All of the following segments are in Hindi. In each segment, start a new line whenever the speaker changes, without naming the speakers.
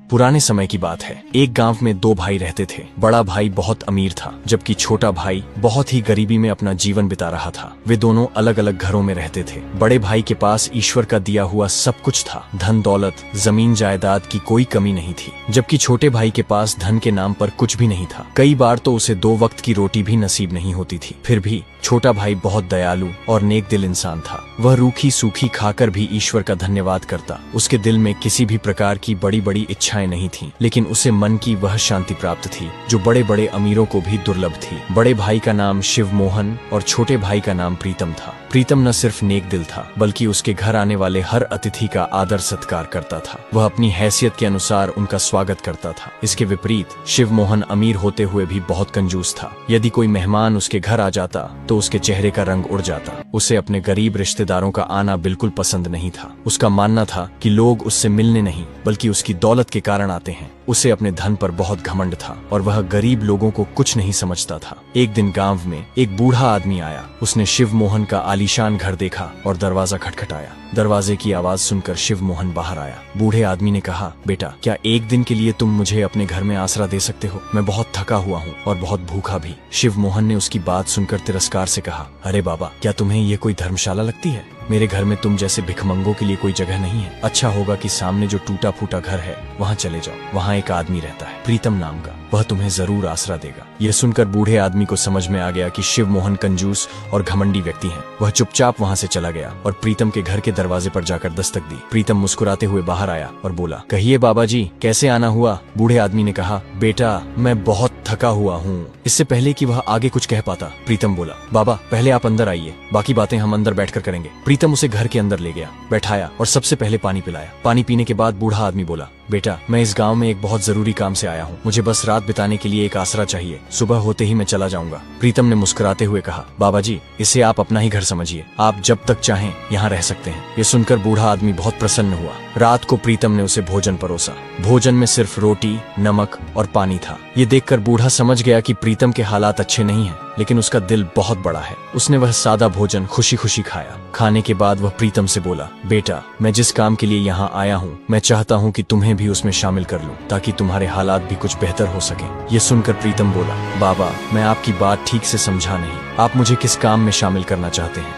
पुराने समय की बात है। एक गांव में दो भाई रहते थे। बड़ा भाई बहुत अमीर था, जबकि छोटा भाई बहुत ही गरीबी में अपना जीवन बिता रहा था। वे दोनों अलग अलग घरों में रहते थे। बड़े भाई के पास ईश्वर का दिया हुआ सब कुछ था। धन दौलत, जमीन जायदाद की कोई कमी नहीं थी, जबकि छोटे भाई के पास धन के नाम पर कुछ भी नहीं था। कई बार तो उसे 2 वक्त की रोटी भी नसीब नहीं होती थी। फिर भी छोटा भाई बहुत दयालु और नेक दिल इंसान था। वह रूखी सूखी खाकर भी ईश्वर का धन्यवाद करता। उसके दिल में किसी भी प्रकार की बड़ी बड़ी इच्छाएं नहीं थीं, लेकिन उसे मन की वह शांति प्राप्त थी जो बड़े बड़े अमीरों को भी दुर्लभ थी। बड़े भाई का नाम शिव मोहन और छोटे भाई का नाम प्रीतम था। प्रीतम न सिर्फ नेक दिल था, बल्कि उसके घर आने वाले हर अतिथि का आदर सत्कार करता था। वह अपनी हैसियत के अनुसार उनका स्वागत करता था। इसके विपरीत शिव मोहन अमीर होते हुए भी बहुत कंजूस था। यदि कोई मेहमान उसके घर आ जाता तो उसके चेहरे का रंग उड़ जाता। उसे अपने गरीब रिश्तेदारों का आना बिल्कुल पसंद नहीं था। उसका मानना था कि लोग उससे मिलने नहीं, बल्कि उसकी दौलत के कारण आते हैं। उसे अपने धन पर बहुत घमंड था और वह गरीब लोगों को कुछ नहीं समझता था। एक दिन गांव में एक बूढ़ा आदमी आया। उसने शिव मोहन का आलीशान घर देखा और दरवाजा खटखटाया। दरवाजे की आवाज सुनकर शिव मोहन बाहर आया। बूढ़े आदमी ने कहा, बेटा, क्या एक दिन के लिए तुम मुझे अपने घर में आसरा दे सकते हो? मैं बहुत थका हुआ हूँ और बहुत भूखा भी। शिव मोहन ने उसकी बात सुनकर तिरस्कार से कहा, अरे बाबा, क्या तुम्हें ये कोई धर्मशाला लगती है? मेरे घर में तुम जैसे भिखमंगों के लिए कोई जगह नहीं है। अच्छा होगा कि सामने जो टूटा फूटा घर है वहाँ चले जाओ। वहाँ एक आदमी रहता है, प्रीतम नाम का। वह तुम्हें जरूर आसरा देगा। यह सुनकर बूढ़े आदमी को समझ में आ गया कि शिव मोहन कंजूस और घमंडी व्यक्ति हैं। वह चुपचाप वहाँ से चला गया और प्रीतम के घर के दरवाजे पर जाकर दस्तक दी। प्रीतम मुस्कुराते हुए बाहर आया और बोला, कहिए बाबा जी, कैसे आना हुआ? बूढ़े आदमी ने कहा, बेटा, मैं बहुत थका हुआ हूँ। इससे पहले कि वह आगे कुछ कह पाता, प्रीतम बोला, बाबा, पहले आप अंदर आइए, बाकी बातें हम अंदर बैठकर करेंगे। प्रीतम उसे घर के अंदर ले गया, बैठाया और सबसे पहले पानी पिलाया। पानी पीने के बाद बूढ़ा आदमी बोला, बेटा, मैं इस गांव में एक बहुत जरूरी काम से आया हूँ। मुझे बस रात बिताने के लिए एक आसरा चाहिए। सुबह होते ही मैं चला जाऊंगा। प्रीतम ने मुस्कुराते हुए कहा, बाबा जी, इसे आप अपना ही घर समझिए। आप जब तक चाहें यहाँ रह सकते हैं। ये सुनकर बूढ़ा आदमी बहुत प्रसन्न हुआ। रात को प्रीतम ने उसे भोजन परोसा। भोजन में सिर्फ रोटी, नमक और पानी था। ये देखकर बूढ़ा समझ गया कि प्रीतम के हालात अच्छे नहीं हैं, लेकिन उसका दिल बहुत बड़ा है। उसने वह सादा भोजन खुशी खुशी खाया। खाने के बाद वह प्रीतम से बोला, बेटा, मैं जिस काम के लिए यहाँ आया हूँ, मैं चाहता हूँ कि तुम्हें भी उसमें शामिल कर लूँ, ताकि तुम्हारे हालात भी कुछ बेहतर हो सके। ये सुनकर प्रीतम बोला, बाबा, मैं आपकी बात ठीक से समझा नहीं। आप मुझे किस काम में शामिल करना चाहते हैं?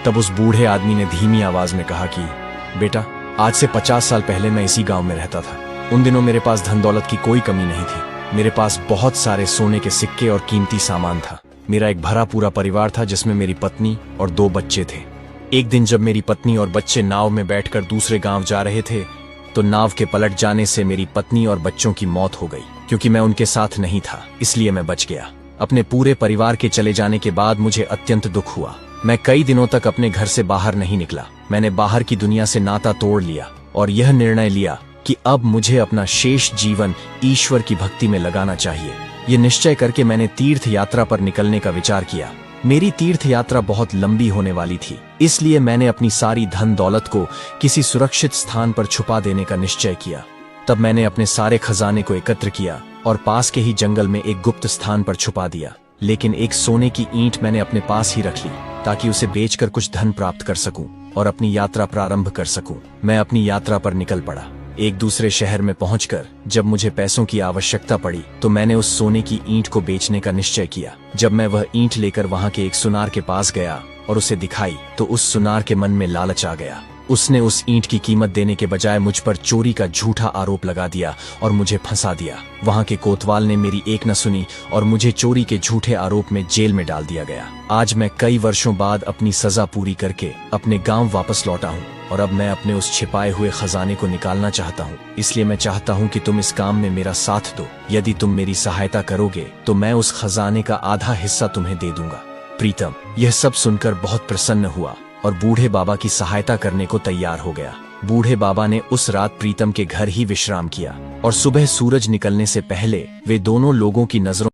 तब उस बूढ़े आदमी ने धीमी आवाज में कहा कि, बेटा, आज से 50 साल पहले मैं इसी गाँव में रहता था। उन दिनों मेरे पास धन दौलत की कोई कमी नहीं थी। मेरे पास बहुत सारे सोने के सिक्के और कीमती सामान था। मेरा एक भरा पूरा परिवार था, जिसमें मेरी पत्नी और 2 बच्चे थे। एक दिन जब मेरी पत्नी और बच्चे नाव में बैठकर दूसरे गांव जा रहे थे, तो नाव के पलट जाने से मेरी पत्नी और बच्चों की मौत हो गई। क्योंकि मैं उनके साथ नहीं था, इसलिए मैं बच गया। अपने पूरे परिवार के चले जाने के बाद मुझे अत्यंत दुख हुआ। मैं कई दिनों तक अपने घर से बाहर नहीं निकला। मैंने बाहर की दुनिया से नाता तोड़ लिया और यह निर्णय लिया कि अब मुझे अपना शेष जीवन ईश्वर की भक्ति में लगाना चाहिए। ये निश्चय करके मैंने तीर्थ यात्रा पर निकलने का विचार किया। मेरी तीर्थ यात्रा बहुत लंबी होने वाली थी, इसलिए मैंने अपनी सारी धन दौलत को किसी सुरक्षित स्थान पर छुपा देने का निश्चय किया। तब मैंने अपने सारे खजाने को एकत्र किया और पास के ही जंगल में एक गुप्त स्थान पर छुपा दिया। लेकिन एक सोने की ईंट मैंने अपने पास ही रख ली, ताकि उसे बेचकर कुछ धन प्राप्त कर सकूं और अपनी यात्रा प्रारंभ कर सकूं। मैं अपनी यात्रा पर निकल पड़ा। एक दूसरे शहर में पहुंचकर जब मुझे पैसों की आवश्यकता पड़ी, तो मैंने उस सोने की ईंट को बेचने का निश्चय किया। जब मैं वह ईंट लेकर वहां के एक सुनार के पास गया और उसे दिखाई, तो उस सुनार के मन में लालच आ गया। उसने उस ईंट की कीमत देने के बजाय मुझ पर चोरी का झूठा आरोप लगा दिया और मुझे फंसा दिया। वहां के कोतवाल ने मेरी एक न सुनी और मुझे चोरी के झूठे आरोप में जेल में डाल दिया गया। आज मैं कई वर्षों बाद अपनी सजा पूरी करके अपने गांव वापस लौटा हूं और अब मैं अपने उस छिपाए हुए खजाने को निकालना चाहता हूं। इसलिए मैं चाहता हूं कि तुम इस काम में मेरा साथ दो। यदि तुम मेरी सहायता करोगे तो मैं उस खजाने का आधा हिस्सा तुम्हें दे दूंगा। प्रीतम यह सब सुनकर बहुत प्रसन्न हुआ और बूढ़े बाबा की सहायता करने को तैयार हो गया। बूढ़े बाबा ने उस रात प्रीतम के घर ही विश्राम किया और सुबह सूरज निकलने से पहले वे दोनों लोगों की नजरों